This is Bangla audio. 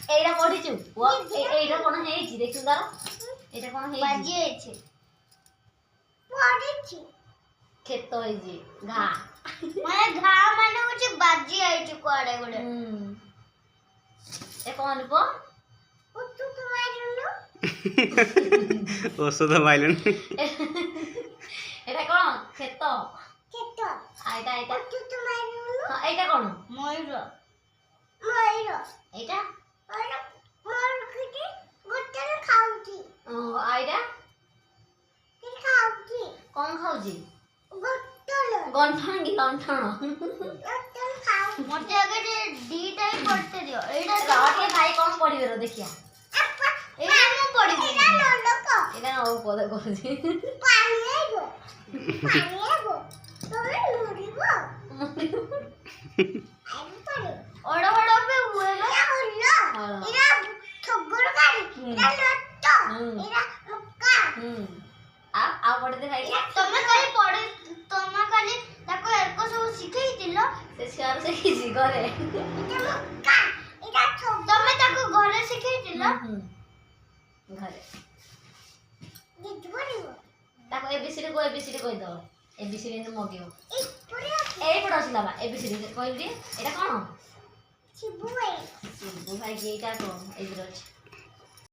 এইটা পড়িছু এইটা কোন হেইছি দেখু দাঁড়া এটা কোন হেইছি বাজি হয়েছে পড়েছি ক্ষেত হইছে ঘা মানে ঘা মানে হচ্ছে বাজি হয়েছে কোয়াড়ে করে এ কোন প ওষুধ মাইলুন ওষুধ মাইলুন এটা কোন ক্ষেত কেত আইটা এটা ওষুধ মাইলুন হ্যাঁ এইটা কোন ময়ূর ময়ূর এইটা ময়ূর কিটি গোটে খাউছি ও আইটা কি খাউছি কোন খাউজি গোটল গন্ঠন কি গন্ঠন গোটল খাও মতে আগে যে ডিটাই পড়তে দিও এইটা রাতে ভাই কোন পড়িবে রে দেখিয়া এইটা মু পড়িবি এটা ললক এটা ও পদে কইছি পানি আইবো তুমি মুড়িব আইবো পারে ওড় ওড় পে হুয়েবে হল্লো এরা ঠগর গাড়ি এরা লট্ট এরা মুক্কা আ পড়তে ভাই তুমি কালি পড়ে তোমা কালি তাকো এরকো সব শিখাইছিল সে শিয়ার সে কি করে এটা মুক্কা এটা ঠগ তুমি তাকো ঘরে শিখাইছিল ঘরে দিদি বলিব তাকো এবিসিডি কই দাও এবিসিডি নে মগিও এই পড়ে এই পড়া ছিল বা এবিসিডি কই দি এটা কোন শিবু ভাই ভাই কি এটা কোন এই রোজ